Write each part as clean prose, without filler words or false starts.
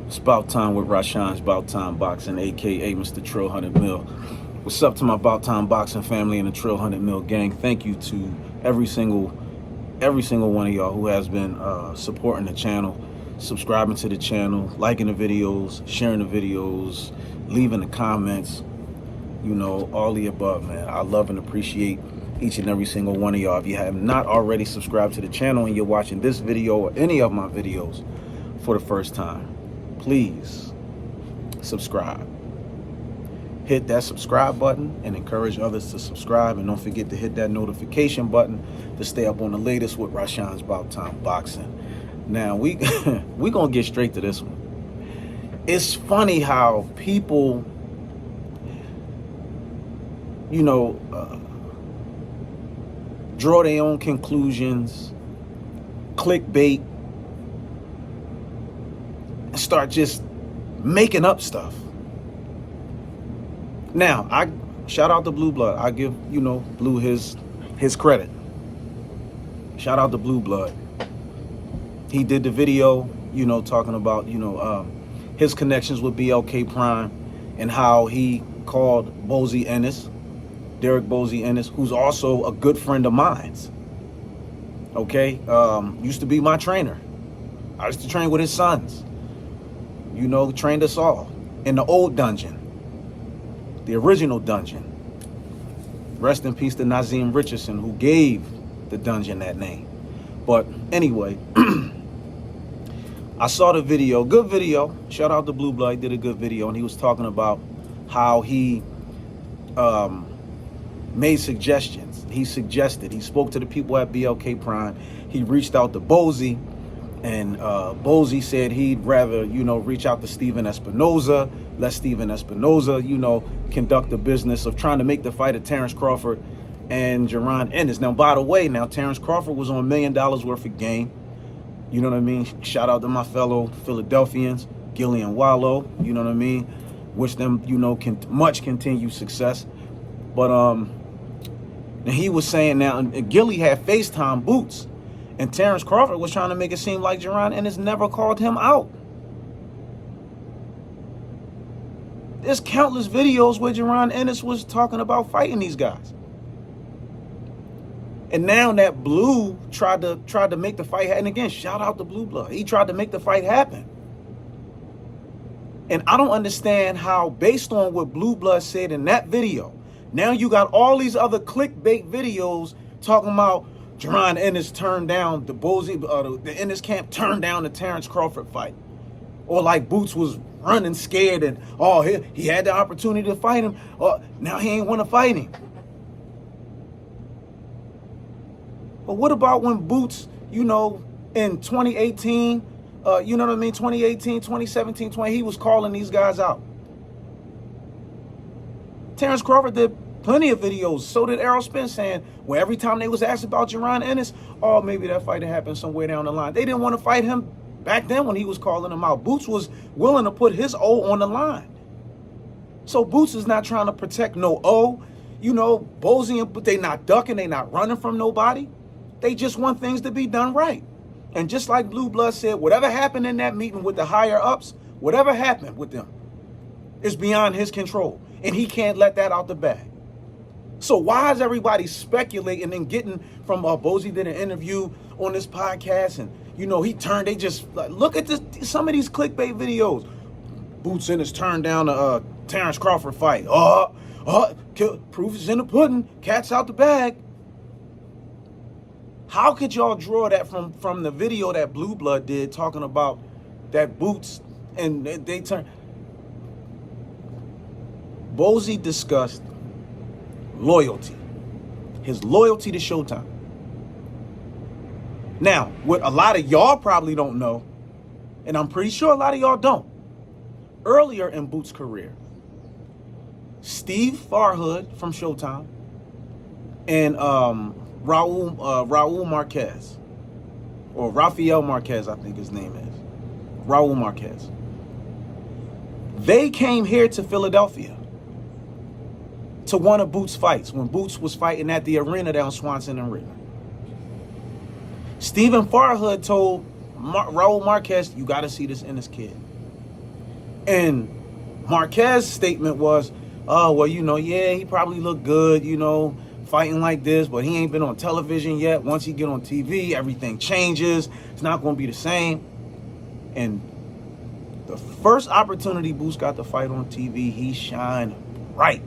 It's about time with Rashawn. It's about time boxing, aka Mr. Trill 100 Mil. What's up to my about time boxing family and the Trill 100 Mil gang? Thank you to every single one of y'all who has been supporting the channel, subscribing to the channel, liking the videos, sharing the videos, leaving the comments. You know, all the above, man. I love and appreciate each and every single one of y'all. If you have not already subscribed to the channel and you're watching this video or any of my videos for the first time, please subscribe. Hit that subscribe button and encourage others to subscribe. And don't forget to hit that notification button to stay up on the latest with Rashawn's About Time Boxing. Now, we going to get straight to this one. It's funny how people, you know, draw their own conclusions, clickbait, and start just making up stuff. Now, I shout out to Blue Blood. I give, you know, Blue his credit. Shout out to Blue Blood. He did the video, you know, talking about, you know, his connections with BLK Prime and how he called Bozy Ennis, Derek Bozy Ennis, who's also a good friend of mine's. Okay, used to be my trainer. I used to train with his sons. You know, trained us all in the old dungeon, the original dungeon. Rest in peace to Nazim Richardson, who gave the dungeon that name. But anyway, I saw the video, good video. Shout out to Blue Blood, he did a good video, and he was talking about how he made suggestions. He spoke to the people at BLK Prime. He reached out to Bozy, and Bozy said he'd rather, you know, reach out to Stephen Espinoza, let Stephen Espinoza, you know, conduct the business of trying to make the fight of Terence Crawford and Jerron Ennis. Now, by the way, now Terence Crawford was on $1 million worth of game. You know what I mean? Shout out to my fellow Philadelphians, Gillian Wallow. You know what I mean? Wish them, you know, much continued success. But and he was saying now, and Gilly had FaceTime Boots, and Terence Crawford was trying to make it seem like Jerron Ennis never called him out. There's countless videos where Jerron Ennis was talking about fighting these guys. And now that Blue tried to make the fight happen. And again, shout out to Blue Blood. He tried to make the fight happen. And I don't understand how, based on what Blue Blood said in that video, now you got all these other clickbait videos talking about Jerron Ennis turned down the Bozy, the Ennis camp turned down the Terence Crawford fight. Or like Boots was running scared and, oh, he had the opportunity to fight him. Now he ain't want to fight him. But what about when Boots, you know, in 2018, you know what I mean, 2018, 2017, he was calling these guys out. Terence Crawford did plenty of videos. So did Errol Spence, saying, well, every time they was asked about Jerron Ennis, oh, maybe that fight happened somewhere down the line. They didn't want to fight him back then when he was calling them out. Boots was willing to put his O on the line. So Boots is not trying to protect no O. You know, Bozy, but they not ducking, they not running from nobody. They just want things to be done right. And just like Blue Blood said, whatever happened in that meeting with the higher ups, whatever happened with them is beyond his control. And he can't let that out the bag. So why is everybody speculating and getting from Bozy did an interview on this podcast, and you know, they just like, look at this, some of these clickbait videos. Boots Ennis turned down the Terence Crawford fight. Proof is in the pudding, cat's out the bag. How could y'all draw that from the video that Blue Blood did talking about that Boots and they turned? Bozy discussed loyalty, his loyalty to Showtime. Now, what a lot of y'all probably don't know, and I'm pretty sure a lot of y'all don't, earlier in Boots' career, Steve Farhood from Showtime and Raul Marquez, or Rafael Marquez, I think his name is, Raul Marquez. They came here to Philadelphia to one of Boots' fights when Boots was fighting at the arena down Swanson and Ritter. Stephen Farhood told Raul Marquez, you got to see this Ennis kid. And Marquez's statement was, oh, well, yeah, he probably looked good, fighting like this, but he ain't been on television yet. Once he get on TV, everything changes. It's not going to be the same. And the first opportunity Boots got to fight on TV, he shined bright.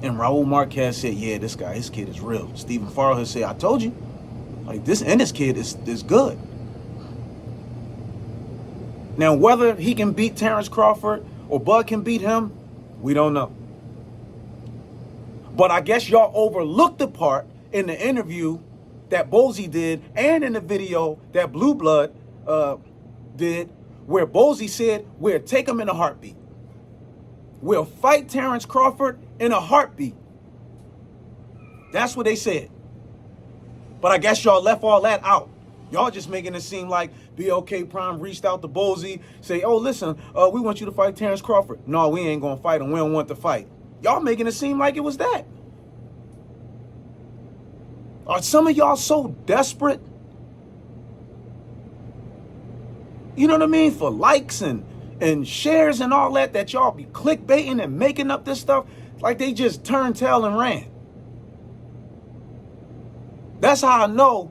And Raul Marquez said, yeah, this guy, his kid is real. Stephen Farrell said, I told you, like, this Ennis kid is good. Now, whether he can beat Terence Crawford or Bud can beat him, we don't know. But I guess y'all overlooked the part in the interview that Bozy did and in the video that Blue Blood did, where Bozy said, we'll take him in a heartbeat. We'll fight Terence Crawford in a heartbeat. That's what they said. But I guess y'all left all that out. Y'all just making it seem like BLK Prime reached out to Bozy, say, oh, listen, we want you to fight Terence Crawford. No, we ain't going to fight him. We don't want to fight. Y'all making it seem like it was that. Are some of y'all so desperate? You know what I mean? For likes and shares and all that, that y'all be clickbaiting and making up this stuff like they just turned tail and ran. That's how I know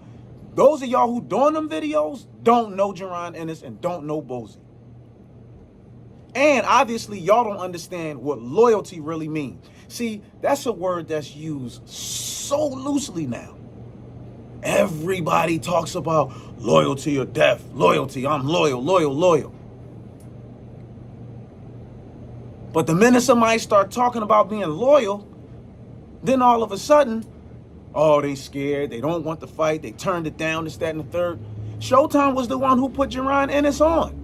those of y'all who doing them videos don't know Jaron Ennis and don't know Bozy. And obviously y'all don't understand what loyalty really means. See, that's a word that's used so loosely now. Everybody talks about loyalty or death. Loyalty, I'm loyal. But the minute somebody start talking about being loyal, then all of a sudden, oh, they scared. They don't want to fight. They turned it down, this, that, and the third. Showtime was the one who put Jaron Ennis on.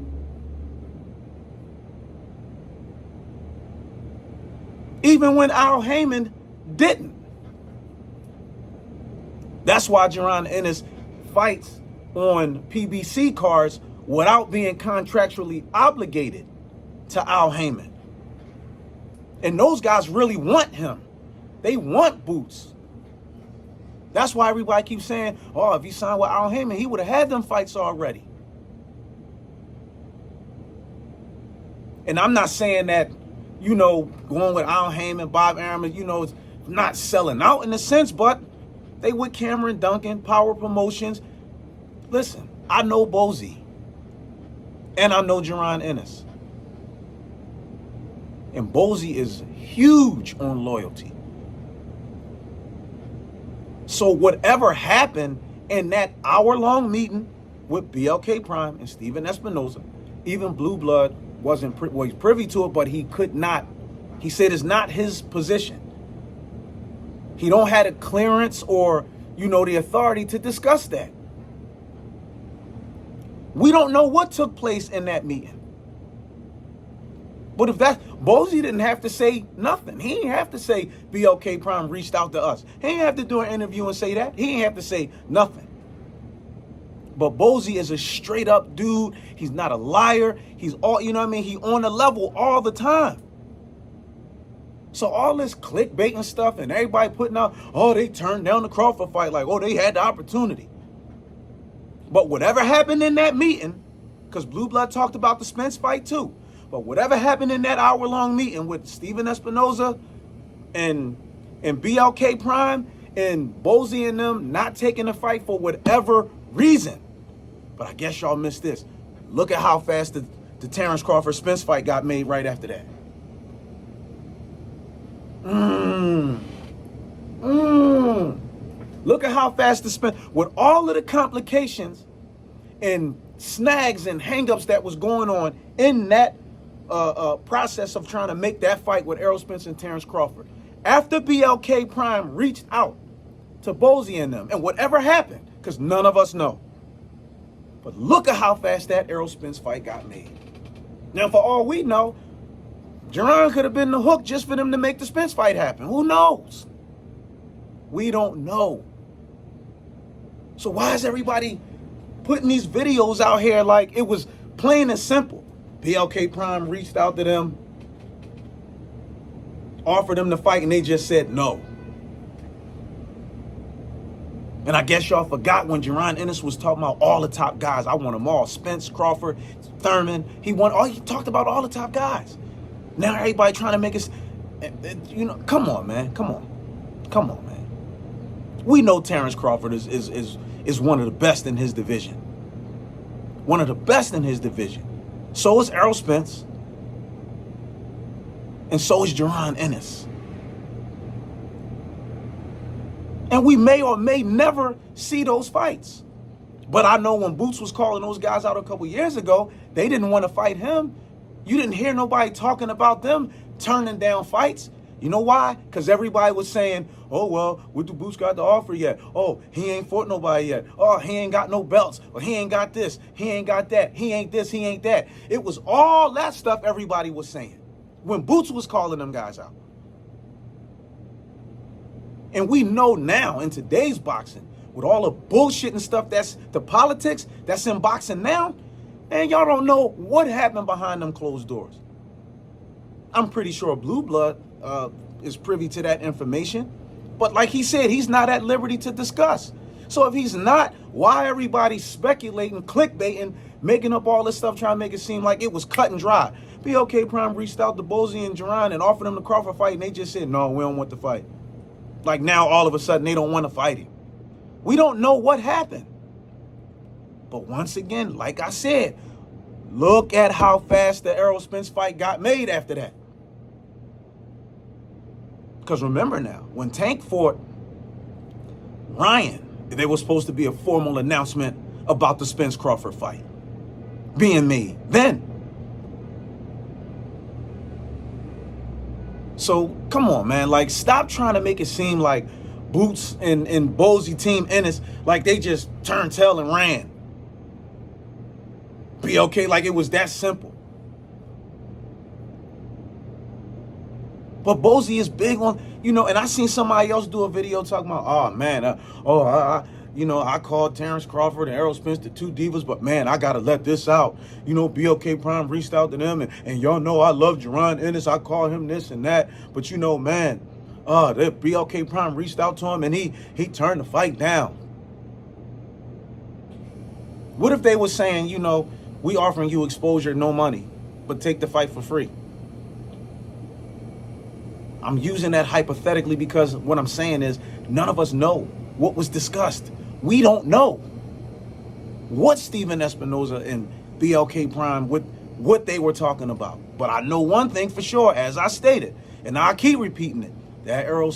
Even when Al Heyman didn't. That's why Jaron Ennis fights on PBC cards without being contractually obligated to Al Heyman. And those guys really want him. They want Boots. That's why everybody keeps saying, oh, if he signed with Al Heyman, he would have had them fights already. And I'm not saying that, going with Al Heyman, Bob Arum, it's not selling out in a sense, but they with Cameron Duncan, Power Promotions. Listen, I know Bozy. And I know Jaron Ennis. And Bozy is huge on loyalty. So whatever happened in that hour-long meeting with BLK Prime and Steven Espinoza, even Blue Blood wasn't he's privy to it, but he could not. He said it's not his position. He don't have a clearance or, the authority to discuss that. We don't know what took place in that meeting. But if Bozy didn't have to say nothing. He didn't have to say BLK Prime reached out to us. He didn't have to do an interview and say that. He didn't have to say nothing. But Bozy is a straight up dude. He's not a liar. He's all, He on the level all the time. So all this clickbaiting stuff and everybody putting out, oh, they turned down the Crawford fight. Like, oh, they had the opportunity. But whatever happened in that meeting, because Blue Blood talked about the Spence fight too. But whatever happened in that hour-long meeting with Steven Espinoza and BLK Prime and Bozy and them not taking the fight for whatever reason. But I guess y'all missed this. Look at how fast the Terence Crawford Spence fight got made right after that. Look at how fast the Spence, with all of the complications and snags and hangups that was going on in that process of trying to make that fight with Errol Spence and Terence Crawford. After BLK Prime reached out to Bozy and them, and whatever happened, because none of us know. But look at how fast that Errol Spence fight got made. Now, for all we know, Jaron could have been the hook just for them to make the Spence fight happen. Who knows? We don't know. So why is everybody putting these videos out here like it was plain and simple? BLK Prime reached out to them, offered them the fight, and they just said no. And I guess y'all forgot when Ennis was talking about all the top guys. I want them all. Spence, Crawford, Thurman. He talked about all the top guys. Now everybody trying to make us, come on, man. Come on, man. We know Terrence Crawford is one of the best in his division. One of the best in his division. So is Errol Spence. And so is Ennis. And we may or may never see those fights. But I know when Boots was calling those guys out a couple years ago, they didn't want to fight him. You didn't hear nobody talking about them turning down fights. You know why? Because everybody was saying, oh, well, what the Boots got to offer yet? Oh, he ain't fought nobody yet. Oh, he ain't got no belts. Or he ain't got this. He ain't got that. He ain't this. He ain't that. It was all that stuff everybody was saying when Boots was calling them guys out. And we know now in today's boxing, with all the bullshit and stuff that's the politics that's in boxing now, and y'all don't know what happened behind them closed doors. I'm pretty sure Blue Blood is privy to that information. But like he said, he's not at liberty to discuss. So if he's not, why everybody speculating, clickbaiting, making up all this stuff, trying to make it seem like it was cut and dry? BLK Prime reached out to Bozy and Duran and offered them the Crawford fight, and they just said, no, we don't want the fight. Like now, all of a sudden, they don't want to fight him. We don't know what happened. But once again, like I said, look at how fast the Errol Spence fight got made after that. Because remember now, when Tank fought Ryan, there was supposed to be a formal announcement about the Spence Crawford fight being made then. So come on, man. Like, stop trying to make it seem like Boots and Bozy team Ennis, like they just turned tail and ran. Be okay, like it was that simple. But Bozy is big on, and I seen somebody else do a video talking about, oh man, I called Terrence Crawford and Errol Spence the two divas, but man, I gotta let this out. BLK Prime reached out to them, and y'all know I love Ennis. I call him this and that, but man, the BLK Prime reached out to him and he turned the fight down. What if they were saying, we offering you exposure, no money, but take the fight for free? I'm using that hypothetically because what I'm saying is none of us know what was discussed. We don't know what Stephen Espinoza and BLK Prime, what they were talking about. But I know one thing for sure, as I stated, and I keep repeating it, that Errol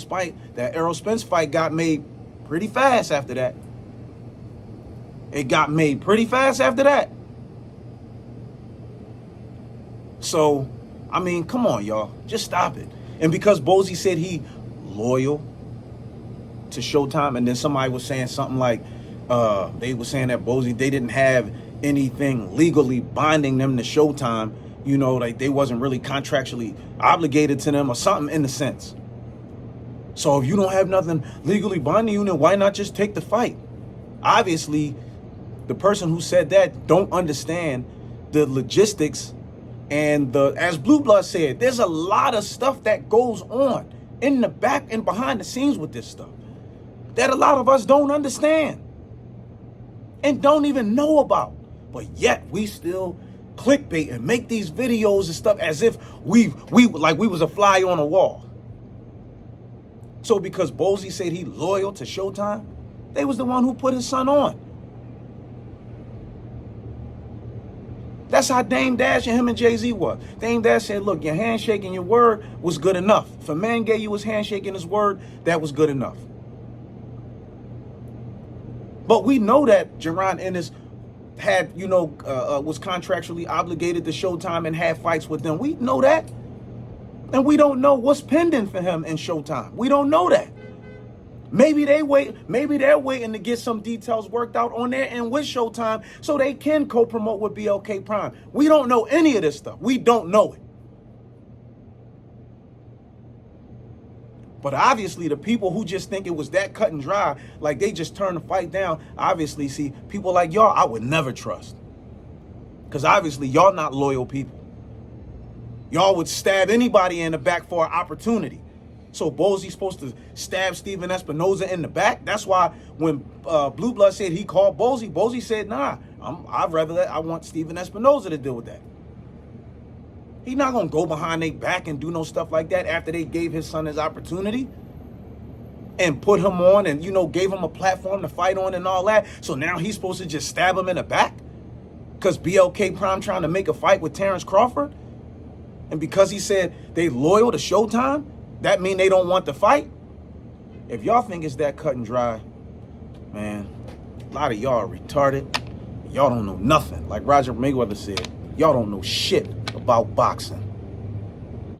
Spence fight got made pretty fast after that. It got made pretty fast after that. So, I mean, come on, y'all. Just stop it. And because Bozy said he loyal to Showtime, and then somebody was saying something like, they were saying that Bozy, they didn't have anything legally binding them to Showtime, like they wasn't really contractually obligated to them or something in the sense. So if you don't have nothing legally binding you, then why not just take the fight? Obviously, the person who said that don't understand the logistics and as Blue Blood said, there's a lot of stuff that goes on in the back and behind the scenes with this stuff that a lot of us don't understand and don't even know about. But yet we still clickbait and make these videos and stuff as if we was a fly on a wall. So because Bozy said he loyal to Showtime, they was the one who put his son on. That's how Dame Dash and him and Jay-Z was. Dame Dash said, look, your handshake and your word was good enough. If a man gave you his handshake and his word, that was good enough. But we know that Ennis had, was contractually obligated to Showtime and had fights with them. We know that. And we don't know what's pending for him in Showtime. We don't know that. Maybe they're waiting to get some details worked out on their end with Showtime so they can co-promote with BLK Prime. We don't know any of this stuff. We don't know it. But obviously, the people who just think it was that cut and dry, like they just turned the fight down, obviously, see, people like y'all, I would never trust. Because obviously, y'all not loyal people. Y'all would stab anybody in the back for an opportunity. So Bozy's supposed to stab Stephen Espinoza in the back. That's why when Blue Blood said he called Bozy, Bozy said, nah, I want Stephen Espinoza to deal with that. He's not going to go behind their back and do no stuff like that after they gave his son his opportunity and put him on and, you know, gave him a platform to fight on and all that. So now he's supposed to just stab him in the back because BLK Prime trying to make a fight with Terrence Crawford. And because he said they loyal to Showtime, that mean they don't want the fight? If y'all think it's that cut and dry, man, a lot of y'all are retarded. Y'all don't know nothing. Like Roger Mayweather said, y'all don't know shit about boxing.